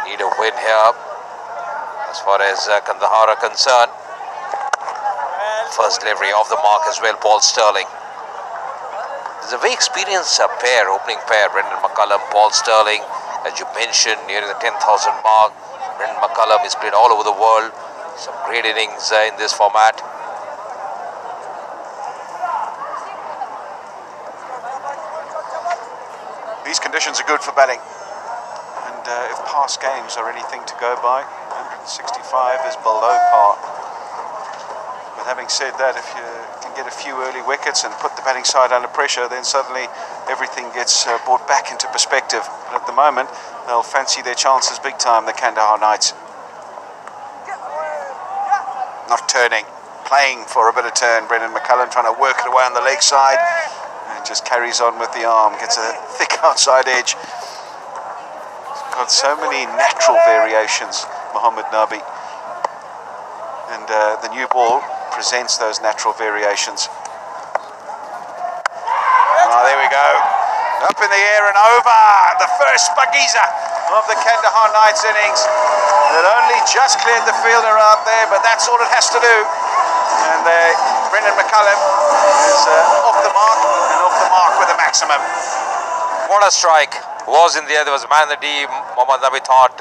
Need a win here as far as Kandahar are concerned. First delivery off the mark as well, Paul Sterling. There's a very experienced pair, opening pair, Brendan McCullum, Paul Sterling. As you mentioned, nearing the 10,000 mark. Brendan McCullum is played all over the world. Some great innings in this format. These conditions are good for batting. And if past games are anything to go by, 165 is below par. But having said that, if you can get a few early wickets and put the batting side under pressure, then suddenly everything gets brought back into perspective. But at the moment, they'll fancy their chances big time, the Kandahar Knights. Not turning, playing for a bit of turn. Brendan McCullum trying to work it away on the leg side. And just carries on with the arm, gets a thick outside edge. He's got so many natural variations, Mohammad Nabi. And the new ball presents those natural variations. Oh, there we go. Up in the air and over. The first Bagiza of the Kandahar Knights innings. It only just cleared the fielder out there, but that's all it has to do. And Brendan McCullum is off the mark, and off the mark with a maximum. What a strike. Was in the air. There was a man in the D. Mohammad Nabi thought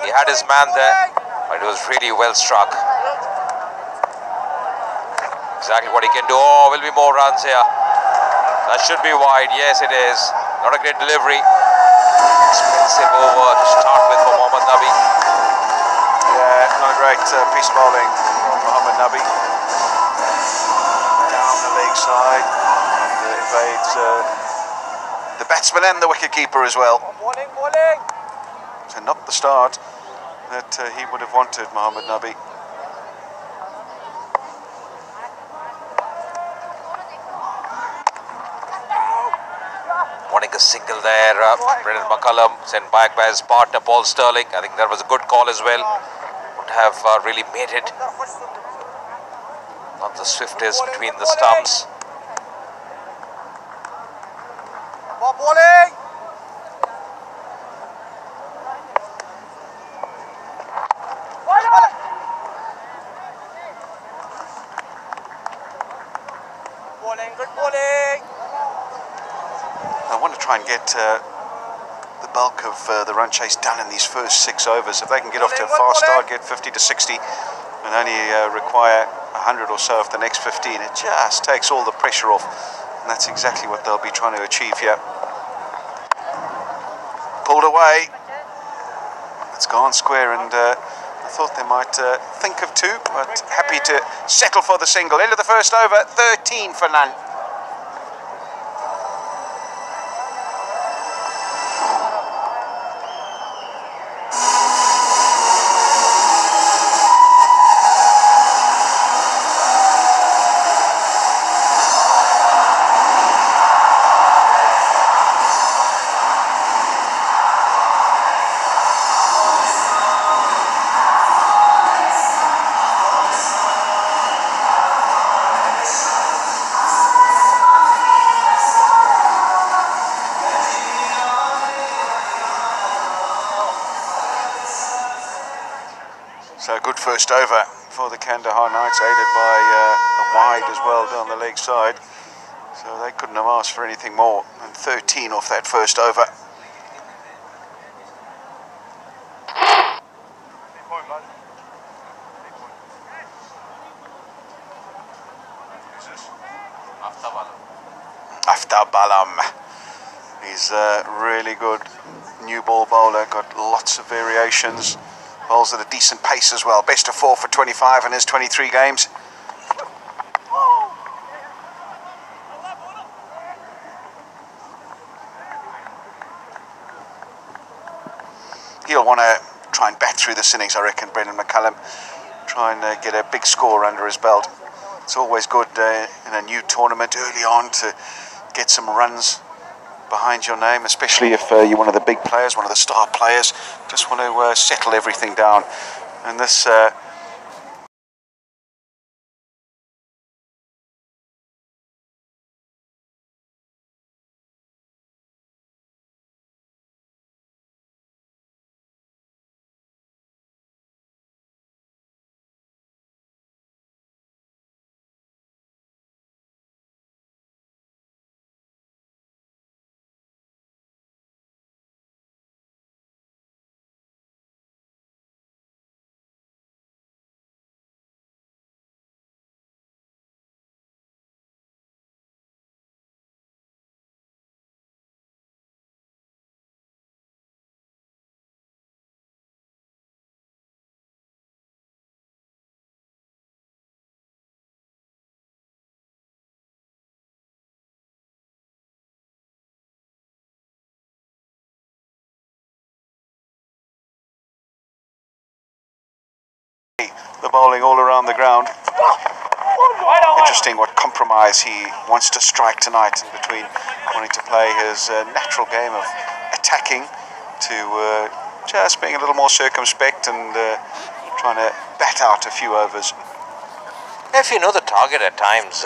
he had his man there, but it was really well struck. Exactly what he can do. Oh, will be more runs here. That should be wide. Yes, it is. Not a great delivery. Expensive over to start with for Mohammad Nabi. Yeah, not a great piece of bowling from Mohammad Nabi. Down the leg side. And evades the batsman and the wicketkeeper as well. So not the start that he would have wanted, Mohammad Nabi. Wanting a single there, Brendan McCullum sent back by his partner Paul Sterling. I think that was a good call as well. Would have really made it. Not the swiftest between the stumps. Good bowling. I want to try and get the bulk of the run chase done in these first 6 overs. If they can get off to a fast start, get 50 to 60, and only require 100 or so of the next 15, it just takes all the pressure off. And that's exactly what they'll be trying to achieve here. Pulled away. It's gone square, and I thought they might think of 2, but happy to settle for the single. End of the first over, 13 for none. So a good first over for the Kandahar Knights, aided by a wide as well down the leg side. So they couldn't have asked for anything more than 13 off that first over. Aftab Balam. He's a really good new ball bowler, got lots of variations. Bowls at a decent pace as well. Best of 4 for 25 in his 23 games. He'll want to try and bat through this innings, I reckon, Brendan McCullum. Try and get a big score under his belt. It's always good in a new tournament early on to get some runs behind your name, especially if you're one of the big players, one of the star players. Just want to settle everything down. And this The bowling all around the ground. Interesting what compromise he wants to strike tonight in between wanting to play his natural game of attacking to just being a little more circumspect and trying to bat out a few overs. If you know the target at times,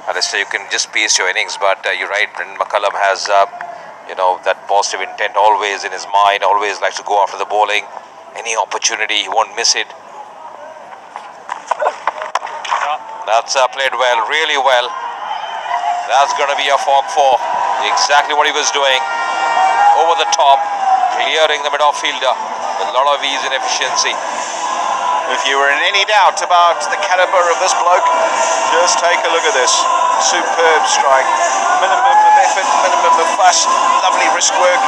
Alistair, you can just pace your innings, but you're right, Brendan McCullum has that positive intent always in his mind, always likes to go after the bowling. Any opportunity, he won't miss it. That's played well, really well. That's going to be a fork four. Exactly what he was doing. Over the top, clearing the mid-off fielder with a lot of ease and efficiency. If you were in any doubt about the caliber of this bloke, just take a look at this. Superb strike. Minimum of effort, minimum of fuss, lovely wrist work,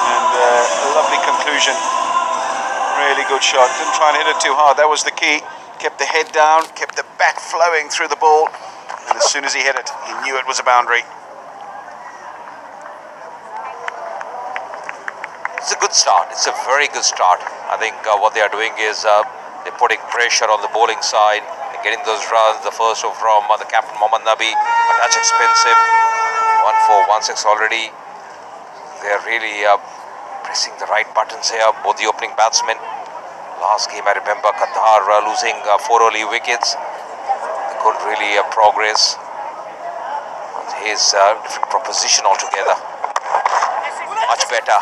and a lovely conclusion. Really good shot. Didn't try and hit it too hard. That was the key. Kept the head down, kept the bat flowing through the ball, and as soon as he hit it, he knew it was a boundary. It's a good start. It's a very good start. I think what they are doing is they're putting pressure on the bowling side and getting those runs. The first over from the captain Mohammad Nabi, a touch expensive. 1-4, 1-6 already. They're really pressing the right buttons here, both the opening batsmen. Last game, I remember Qatar losing 4 early wickets. They couldn't really progress. His different proposition altogether. Much better.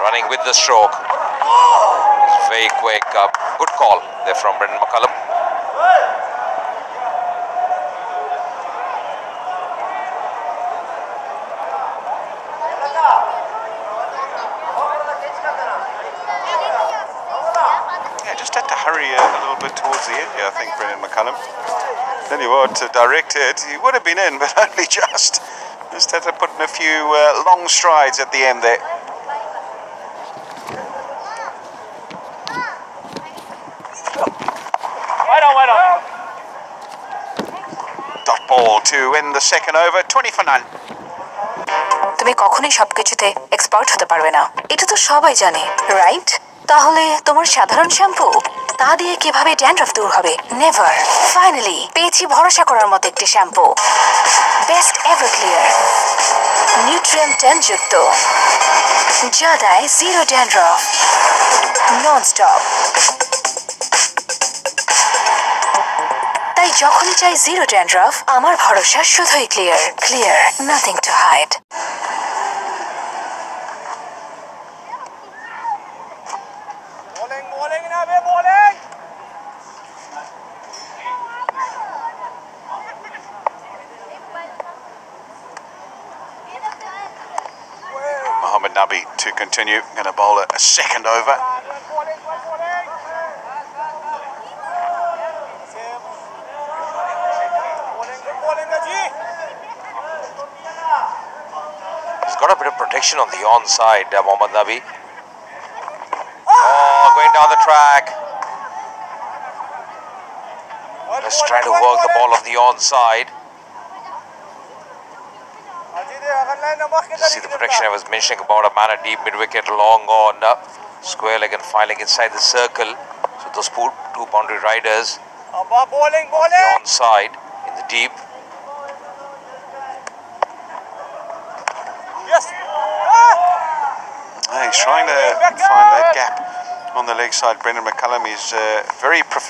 Running with the stroke. He's very quick. Good call there from Brendan McCullum. Just had to hurry a little bit towards the end here, I think, Brendan McCullum. Tell you what, to direct it, he would have been in, but only just. Just had to put in a few long strides at the end there. Dot ball to end the second over, 20 for none. তুমি কখনোই সবকিছুতে expert হতে পারবে না, এটা তো সবাই জানে, রাইট? তাহলে তোমার সাধারণ শ্যাম্পু তা দিয়ে কিভাবে ড্যান্ড্রাফ দূর হবে? নেভার। ফাইনালি পেয়েছি ভরসা করার মতো একটি shampoo, best ever clear, nutrient 10 যুক্ত, যা দেয় জিরো ড্যান্ড্রাফ, নন স্টপ। তাই যখনই চাই জিরো ড্যান্ড্রাফ, আমার ভরসা শুধুই clear. Clear, nothing to hide. Mohammad Nabi to continue, going to bowl a second over. He's got a bit of protection on the onside, Mohammad Nabi. Oh, going down the track. Just trying to work the ball on the onside. See the protection I was mentioning about, a man at deep mid-wicket, long on square leg and fine leg inside the circle. So those two boundary riders on the onside in the deep. He's trying to find that gap on the leg side. Brendan McCullum is very